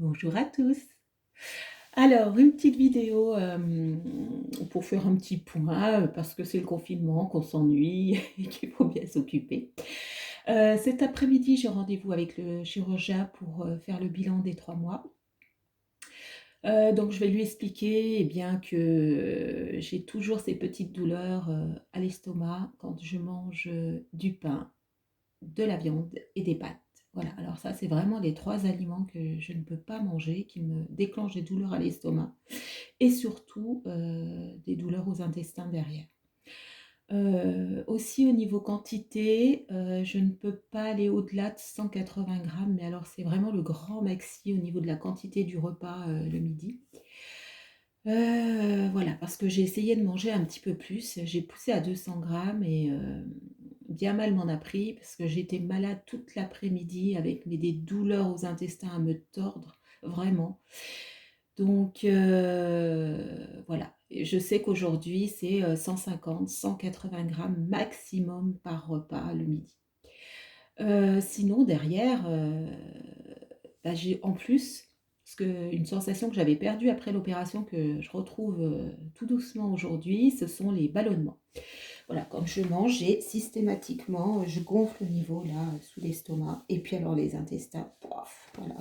Bonjour à tous. Alors, une petite vidéo pour faire un petit point parce que c'est le confinement, qu'on s'ennuie et qu'il faut bien s'occuper. Cet après-midi, j'ai rendez-vous avec le chirurgien pour faire le bilan des 3 mois. Donc, je vais lui expliquer eh bien, que j'ai toujours ces petites douleurs à l'estomac quand je mange du pain, de la viande et des pâtes. Voilà, alors ça, c'est vraiment les 3 aliments que je ne peux pas manger, qui me déclenchent des douleurs à l'estomac et surtout, des douleurs aux intestins derrière. Aussi au niveau quantité, je ne peux pas aller au-delà de 180 grammes, mais alors c'est vraiment le grand maxi au niveau de la quantité du repas, le midi. Voilà, parce que j'ai essayé de manger un petit peu plus, j'ai poussé à 200 grammes et bien mal m'en a pris parce que j'étais malade toute l'après-midi avec mais des douleurs aux intestins à me tordre, vraiment. Donc voilà, et je sais qu'aujourd'hui c'est, 150-180 grammes maximum par repas le midi. Sinon derrière, bah, j'ai en plus, parce qu'une sensation que j'avais perdue après l'opération que je retrouve, tout doucement aujourd'hui, ce sont les ballonnements. Voilà, quand je mange, j'ai systématiquement, je gonfle au niveau là, sous l'estomac et puis alors les intestins, pouaf, voilà,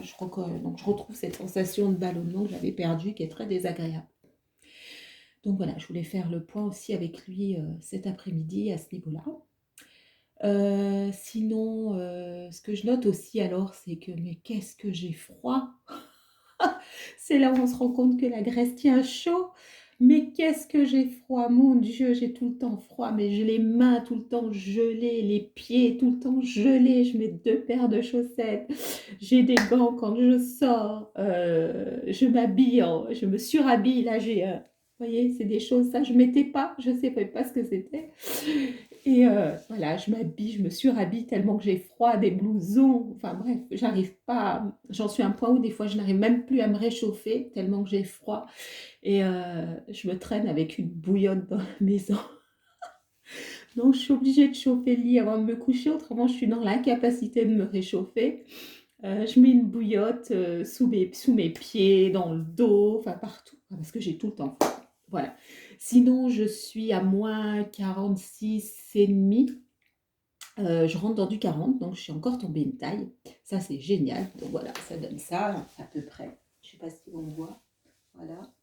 donc je retrouve cette sensation de ballonnement que j'avais perdue, qui est très désagréable. Donc voilà, je voulais faire le point aussi avec lui, cet après-midi à ce niveau-là. Sinon, ce que je note aussi alors, c'est que mais qu'est-ce que j'ai froid! C'est là où on se rend compte que la Grèce tient chaud. Mais qu'est-ce que j'ai froid, mon Dieu, j'ai tout le temps froid, mais j'ai les mains tout le temps gelées, les pieds tout le temps gelés, je mets 2 paires de chaussettes, j'ai des gants quand je sors, je me surhabille, là vous voyez, c'est des choses, ça je mettais pas, je ne savais pas ce que c'était et voilà, je m'habille, je me surhabille tellement que j'ai froid, des blousons, enfin bref, j'arrive pas, j'en suis à un point où des fois je n'arrive même plus à me réchauffer tellement que j'ai froid et je me traîne avec une bouillotte dans la maison. Donc je suis obligée de chauffer le lit avant de me coucher, autrement je suis dans l'incapacité de me réchauffer. Je mets une bouillotte, sous mes pieds, dans le dos, enfin partout, parce que j'ai tout le temps froid. Voilà. Sinon je suis à -46,5. Je rentre dans du 40, donc je suis encore tombée une taille. Ça, c'est génial. Donc voilà, ça donne ça à peu près. Je ne sais pas si on voit. Voilà.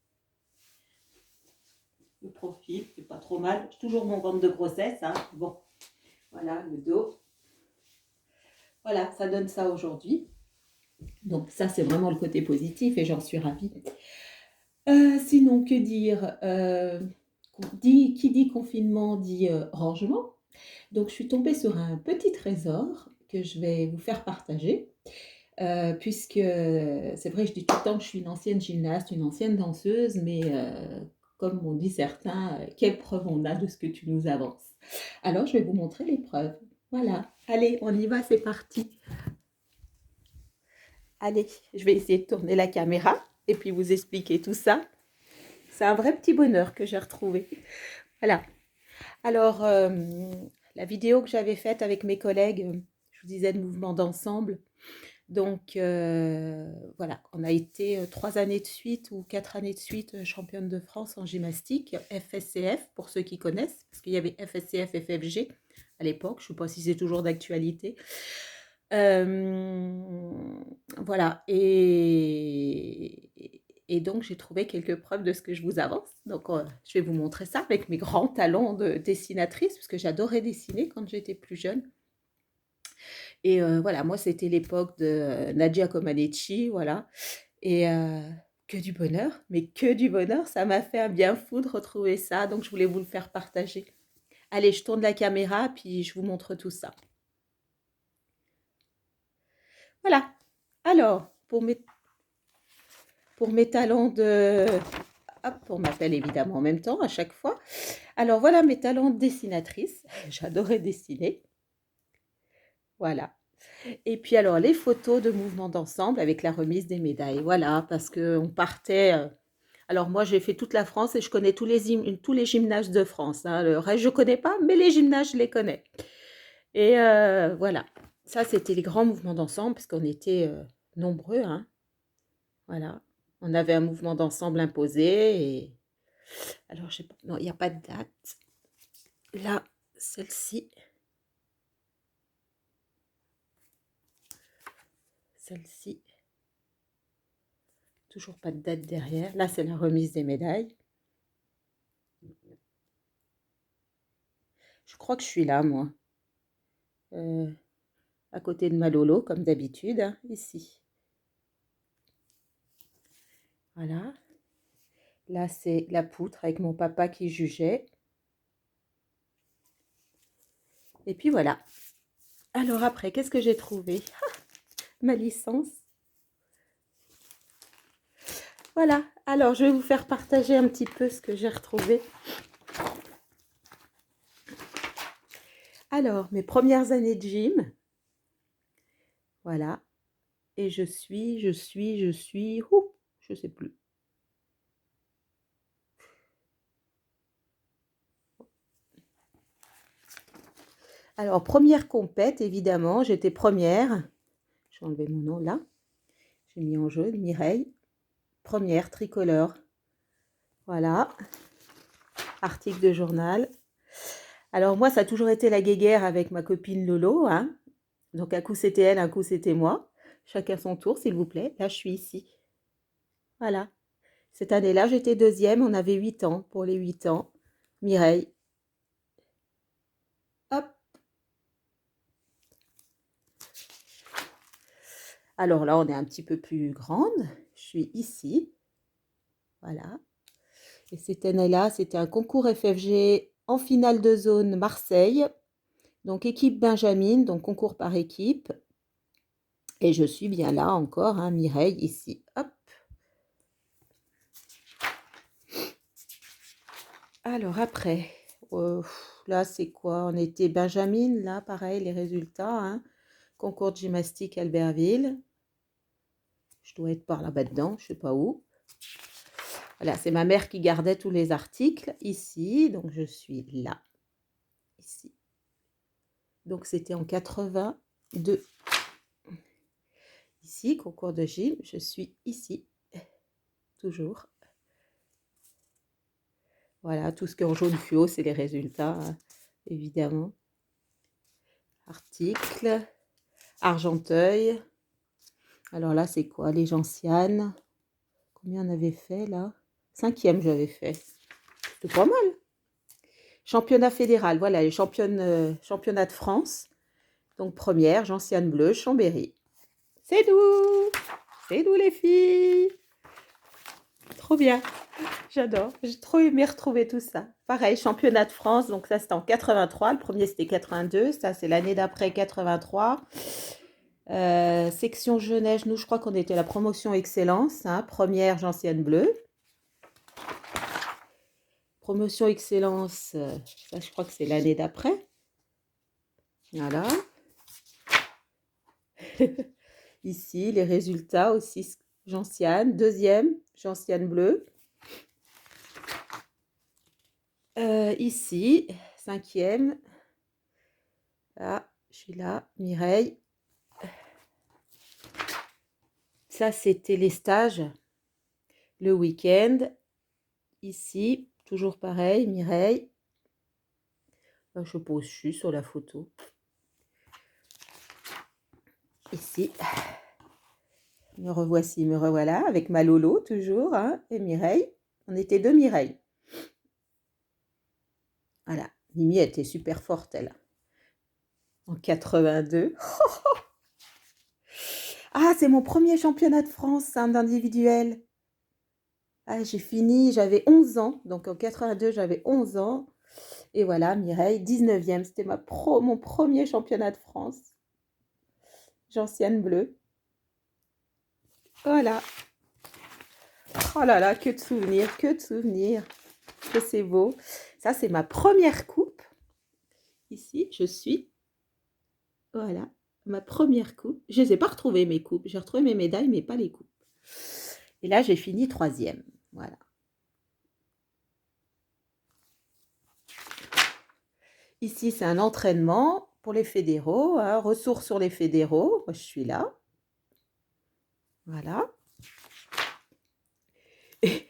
Le profil, c'est pas trop mal. J'ai toujours mon ventre de grossesse. Hein. Bon, voilà, le dos. Voilà, ça donne ça aujourd'hui. Donc ça, c'est vraiment le côté positif et j'en suis ravie. Sinon, que dire qui dit confinement dit rangement. Donc je suis tombée sur un petit trésor que je vais vous faire partager. Puisque c'est vrai, je dis tout le temps que je suis une ancienne gymnaste, une ancienne danseuse, mais comme on dit certains, quelle preuve on a de ce que tu nous avances. Alors, je vais vous montrer les preuves. Voilà, allez, on y va, c'est parti. Allez, je vais essayer de tourner la caméra et puis vous expliquer tout ça. C'est un vrai petit bonheur que j'ai retrouvé. Voilà. Alors, la vidéo que j'avais faite avec mes collègues, je vous disais de mouvement d'ensemble. Donc voilà, on a été 3 années de suite ou 4 années de suite championne de France en gymnastique, FSCF pour ceux qui connaissent, parce qu'il y avait FSCF, FFG à l'époque, je ne sais pas si c'est toujours d'actualité. Voilà, et donc j'ai trouvé quelques preuves de ce que je vous avance. Donc je vais vous montrer ça avec mes grands talents de dessinatrice, parce que j'adorais dessiner quand j'étais plus jeune. Et voilà, moi, c'était l'époque de Nadia Comaneci, voilà et que du bonheur, mais que du bonheur. Ça m'a fait un bien fou de retrouver ça, donc je voulais vous le faire partager. Allez, je tourne la caméra, puis je vous montre tout ça. Voilà. Alors, pour mes talents de hop, on m'appelle évidemment en même temps à chaque fois. Alors voilà mes talents de dessinatrice. J'adorais dessiner. Voilà. Et puis alors les photos de mouvements d'ensemble avec la remise des médailles. Voilà, parce qu'on partait. Alors moi j'ai fait toute la France et je connais tous les gymnases de France. Hein. Le reste je ne connais pas, mais les gymnases je les connais. Et voilà, ça c'était les grands mouvements d'ensemble parce qu'on était nombreux. Hein. Voilà. On avait un mouvement d'ensemble imposé. Et... Alors, je sais pas... Non, il n'y a pas de date. Là, celle-ci. Celle-ci. Toujours pas de date derrière. Là, c'est la remise des médailles. Je crois que je suis là, moi. À côté de ma Lolo, comme d'habitude, hein, ici. Voilà. Là, c'est la poutre avec mon papa qui jugeait. Et puis voilà. Alors après, qu'est-ce que j'ai trouvé? Ma licence. Voilà. Alors, je vais vous faire partager un petit peu ce que j'ai retrouvé. Alors, mes premières années de gym. Voilà. Et je suis, je sais plus. Alors, première compète, évidemment, j'étais première. Je vais enlever mon nom là. J'ai mis en jaune, Mireille. Première, tricolore. Voilà. Article de journal. Alors, moi, ça a toujours été la guéguerre avec ma copine Lolo, hein. Donc, un coup, c'était elle, un coup, c'était moi. Chacun son tour, s'il vous plaît. Là, je suis ici. Voilà. Cette année-là, j'étais deuxième. On avait 8 ans. Pour les 8 ans, Mireille. Hop. Alors là, on est un petit peu plus grande. Je suis ici. Voilà. Et cette année-là, c'était un concours FFG en finale de zone Marseille. Donc, équipe Benjamin, donc concours par équipe. Et je suis bien là encore, hein, Mireille, ici. Hop. Alors après, là, c'est quoi? On était Benjamin, là, pareil, les résultats. Hein. Concours de gymnastique Albertville. Je dois être par là-bas dedans, je ne sais pas où. Voilà, c'est ma mère qui gardait tous les articles ici. Donc, je suis là, ici. Donc, c'était en 82. Ici, concours de gym, je suis ici, toujours. Voilà, tout ce qui est en jaune fluo, c'est les résultats, hein, évidemment. Article, Argenteuil. Alors là, c'est quoi? Les gentianes. Combien on avait fait, là? 5e, j'avais fait. C'était pas mal. Championnat fédéral, voilà, les championnats de France. Donc, première, gentiane bleue, Chambéry. C'est doux les filles. Trop bien. J'adore. J'ai trop aimé retrouver tout ça. Pareil, championnat de France. Donc ça, c'était en 83. Le premier, c'était 82. Ça, c'est l'année d'après 83. Section jeunesse. Nous, je crois qu'on était la promotion excellence. Hein, première, gentiane bleue. Promotion excellence. Ça, je crois que c'est l'année d'après. Voilà. Ici, les résultats aussi. Gentiane. Deuxième, gentiane bleue. Ici, 5e. Là, je suis là. Mireille. Ça, c'était les stages. Le week-end. Ici, toujours pareil, Mireille. Je sais pas où je suis sur la photo. Ici. Me revoici, me revoilà, avec ma Lolo, toujours, hein, et Mireille. On était deux Mireille. Voilà. Mimi était super forte, elle. En 82. Ah, c'est mon premier championnat de France, hein, d'individuel. Ah, j'ai fini, j'avais 11 ans. Donc en 82, j'avais 11 ans. Et voilà, Mireille, 19e. C'était mon premier championnat de France. Gentiane bleue. Voilà. Oh là là, que de souvenirs, que de souvenirs. Que c'est beau. Ça, c'est ma première coupe. Ici, je suis. Voilà, ma première coupe. Je ne les ai pas retrouvées, mes coupes. J'ai retrouvé mes médailles, mais pas les coupes. Et là, j'ai fini 3e. Voilà. Ici, c'est un entraînement pour les fédéraux. Hein, ressources sur les fédéraux. Moi, je suis là. Voilà. Et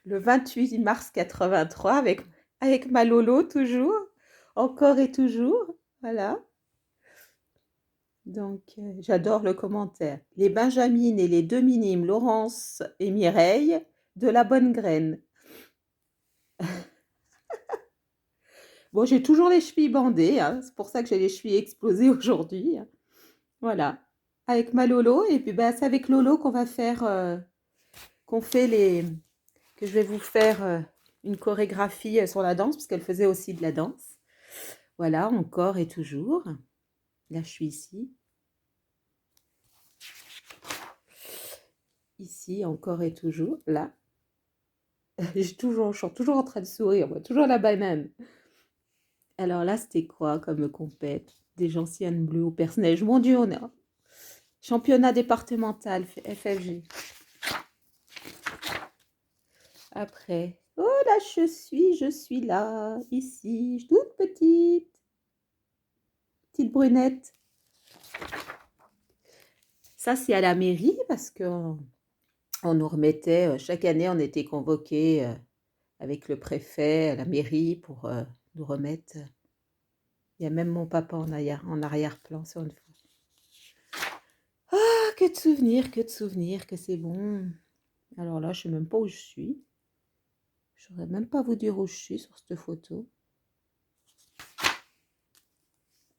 le 28 mars 83 avec ma Lolo toujours, encore et toujours, voilà. Donc, j'adore le commentaire. Les Benjamines et les deux minimes, Laurence et Mireille, de la bonne graine. Bon, j'ai toujours les chevilles bandées, hein, c'est pour ça que j'ai les chevilles explosées aujourd'hui, hein. Voilà, avec ma Lolo. Et puis, bah, c'est avec Lolo qu'on va faire, qu'on fait les, que je vais vous faire une chorégraphie sur la danse, parce qu'elle faisait aussi de la danse. Voilà, encore et toujours. Là, je suis ici. Ici, encore et toujours. Là. Je suis toujours en train de sourire, moi, toujours la banane. Alors là, c'était quoi comme compète? Des gentianes bleues au personnage. Mon Dieu, on a championnat départemental FFG. Après, oh là, je suis là, ici, toute petite, petite brunette. Ça, c'est à la mairie parce que on nous remettait, chaque année, on était convoqués avec le préfet à la mairie pour nous remettre. Il y a même mon papa en arrière-plan sur une fois. Ah, que de souvenirs, que c'est bon. Alors là, je sais même pas où je suis. Je ne saurais même pas vous dire où je suis sur cette photo.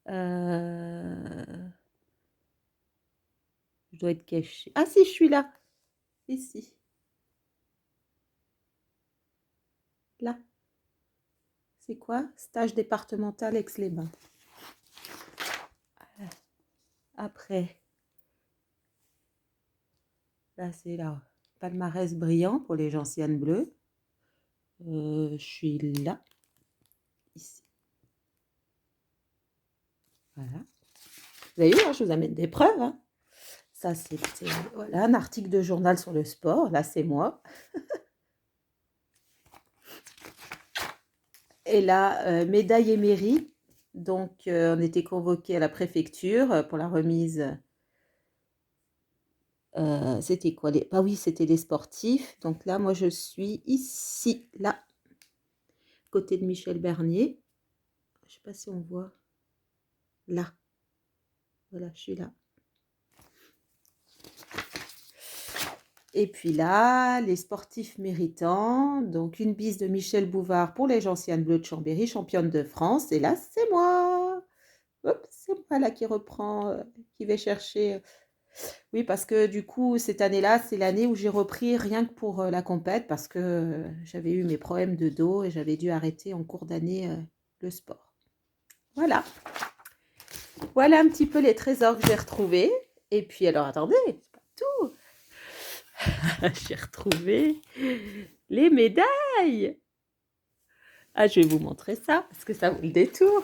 Je dois être cachée. Ah si, je suis là. Ici. Là. C'est quoi? Stage départemental Aix-les-Bains. Après. Là, c'est là. Palmarès brillant pour les gentianes bleues. Je suis là. Ici. Voilà. Vous avez vu, hein, je vous amène des preuves. Hein. Ça, c'était voilà, un article de journal sur le sport. Là, c'est moi. Et là, médaille et mairie. Donc, on était convoqués à la préfecture pour la remise. C'était quoi Ah oui, c'était les sportifs. Donc là, moi, je suis ici, là, côté de Michel Bernier. Je ne sais pas si on voit. Là. Voilà, je suis là. Et puis là, les sportifs méritants. Donc, une bise de Michel Bouvard pour les Gentianes Bleues de Chambéry, championne de France. Et là, c'est moi. Hop, c'est moi là qui reprend, qui vais chercher. Oui, parce que du coup, cette année-là, c'est l'année où j'ai repris rien que pour la compète, parce que j'avais eu mes problèmes de dos et j'avais dû arrêter en cours d'année le sport. Voilà. Voilà un petit peu les trésors que j'ai retrouvés. Et puis, alors, attendez, c'est pas tout. J'ai retrouvé les médailles. Ah, je vais vous montrer ça, parce que ça vaut le détour.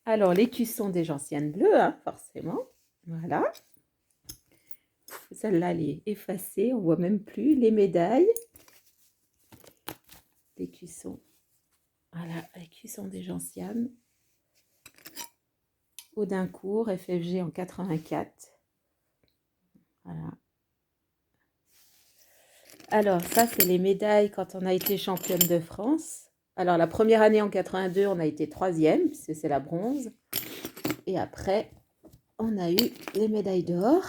Alors, l'écusson des gentianes bleues, hein, forcément. Voilà. Celle-là, elle est effacée, on voit même plus les médailles. L'écusson. Voilà, l'écusson des gentianes. Audincourt, FFG en 84. Voilà. Alors, ça, c'est les médailles quand on a été championne de France. Alors, la première année en 82, on a été 3e, puisque c'est la bronze. Et après, on a eu les médailles d'or.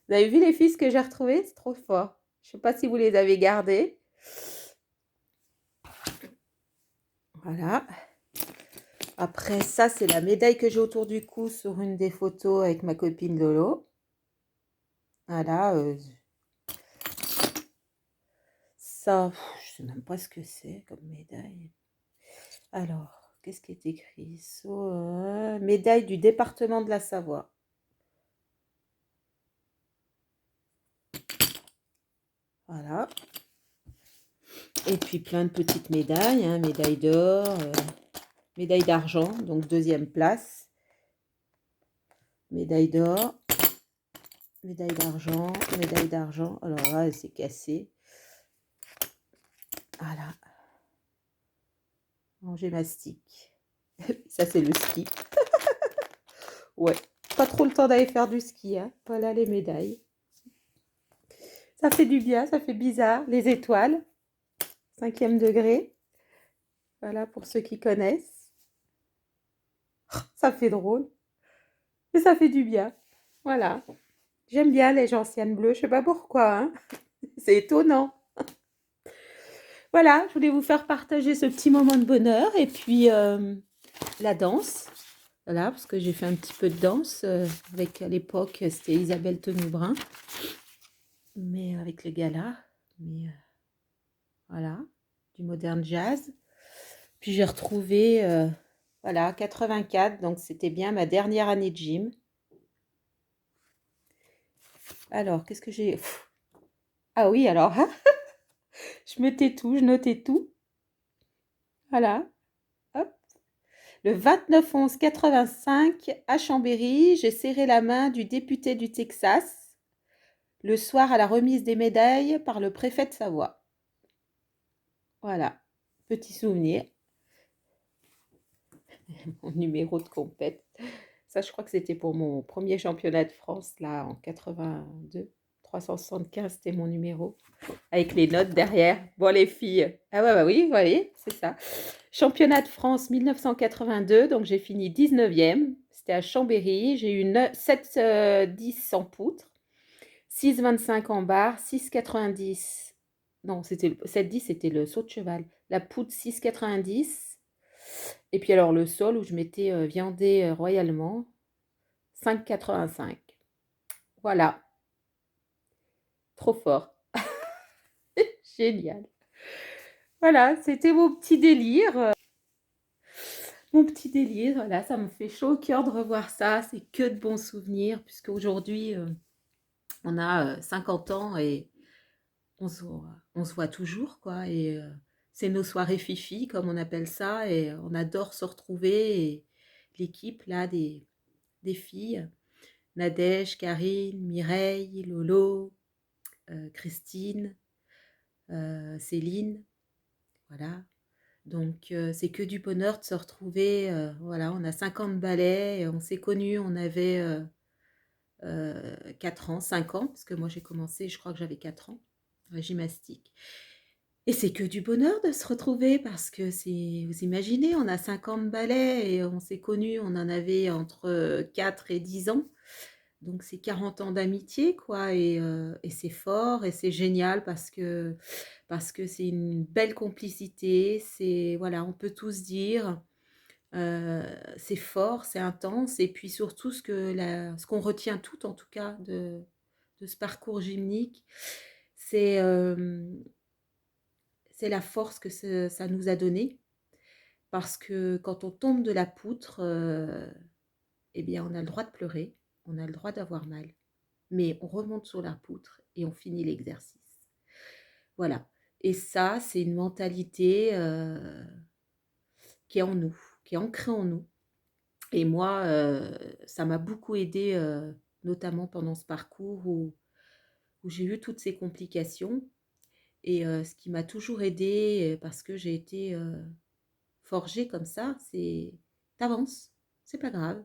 Vous avez vu les filles que j'ai retrouvées? C'est trop fort. Je ne sais pas si vous les avez gardées. Voilà. Après, ça, c'est la médaille que j'ai autour du cou sur une des photos avec ma copine Lolo. Voilà. Ça, je ne sais même pas ce que c'est comme médaille. Alors, qu'est-ce qui est écrit? Médaille du département de la Savoie. Voilà. Et puis plein de petites médailles, hein, médaille d'or, médaille d'argent, donc 2e place. Médaille d'or, médaille d'argent, médaille d'argent. Alors là, elle s'est cassée. Voilà. En gymnastique. Ça, c'est le ski. Ouais, pas trop le temps d'aller faire du ski. Hein. Voilà les médailles. Ça fait du bien, ça fait bizarre. Les étoiles, 5e degré. Voilà, pour ceux qui connaissent. Ça fait drôle. Et ça fait du bien. Voilà. J'aime bien les gentianes bleues, je sais pas pourquoi, hein. C'est étonnant. Voilà, je voulais vous faire partager ce petit moment de bonheur et puis la danse. Voilà, parce que j'ai fait un petit peu de danse avec à l'époque, c'était Isabelle Tenoubrin, mais avec le gala. Mais voilà, du modern jazz. Puis j'ai retrouvé, voilà, 84, donc c'était bien ma dernière année de gym. Alors, qu'est-ce que j'ai... Ah oui, alors, je mettais tout, je notais tout. Voilà, hop. Le 29/11/85, à Chambéry, j'ai serré la main du député du Texas le soir à la remise des médailles par le préfet de Savoie. Voilà, petit souvenir. Mon numéro de compète. Ça, je crois que c'était pour mon premier championnat de France, là, en 82. 375, c'était mon numéro. Avec les notes derrière. Bon, les filles. Ah ouais, bah oui, vous voyez, c'est ça. Championnat de France 1982, donc j'ai fini 19e. C'était à Chambéry. J'ai eu 7,10 en poutre, 6,25 en barre, 6,90. Non, c'était 7,10, c'était le saut de cheval. La poutre, 6,90. Et puis alors le sol où je m'étais viandée royalement, 5,85. Voilà, trop fort. Génial. Voilà, c'était mon petit délire. Mon petit délire, voilà, ça me fait chaud au cœur de revoir ça. C'est que de bons souvenirs, puisque aujourd'hui, on a 50 ans et on se voit toujours, quoi. Et c'est nos soirées fifi, comme on appelle ça, et on adore se retrouver. Et l'équipe, là, des filles, Nadège, Karine, Mireille, Lolo, Christine, Céline, voilà. Donc c'est que du bonheur de se retrouver. Voilà, on a 50 balais, et on s'est connus, on avait 4 ans, 5 ans, parce que moi j'ai commencé, je crois que j'avais 4 ans, la gymnastique. Et c'est que du bonheur de se retrouver parce que c'est, vous imaginez, on a 50 balais et on s'est connus, on en avait entre 4 et 10 ans. Donc c'est 40 ans d'amitié, quoi, et c'est fort et c'est génial parce que c'est une belle complicité, c'est, voilà, on peut tous dire, c'est fort, c'est intense, et puis surtout ce qu'on retient tout, en tout cas, de ce parcours gymnique, c'est c'est la force que ça nous a donné, parce que quand on tombe de la poutre, eh bien, on a le droit de pleurer, on a le droit d'avoir mal. Mais on remonte sur la poutre et on finit l'exercice. Voilà. Et ça, c'est une mentalité qui est en nous, qui est ancrée en nous. Et moi, ça m'a beaucoup aidée, notamment pendant ce parcours où j'ai eu toutes ces complications. Et ce qui m'a toujours aidée, parce que j'ai été forgée comme ça, c'est t'avances, c'est pas grave.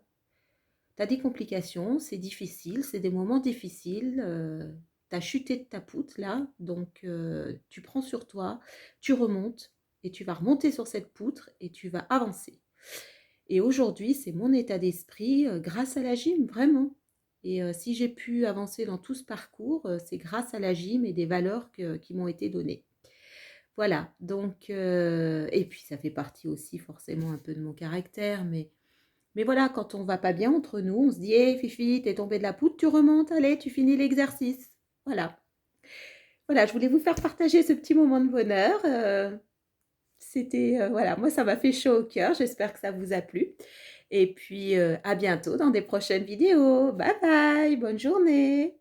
T'as des complications, c'est difficile, c'est des moments difficiles. T'as chuté de ta poutre là, donc tu prends sur toi, tu remontes et tu vas remonter sur cette poutre et tu vas avancer. Et aujourd'hui, c'est mon état d'esprit grâce à la gym, vraiment. Et si j'ai pu avancer dans tout ce parcours, c'est grâce à la gym et des valeurs qui m'ont été données. Voilà, donc, et puis ça fait partie aussi forcément un peu de mon caractère, mais voilà, quand on va pas bien entre nous, on se dit: «Hé Fifi, t'es tombée de la poutre, tu remontes, allez, tu finis l'exercice». Voilà. Voilà, je voulais vous faire partager ce petit moment de bonheur. C'était, voilà, moi ça m'a fait chaud au cœur, j'espère que ça vous a plu. Et puis, à bientôt dans des prochaines vidéos. Bye bye, bonne journée.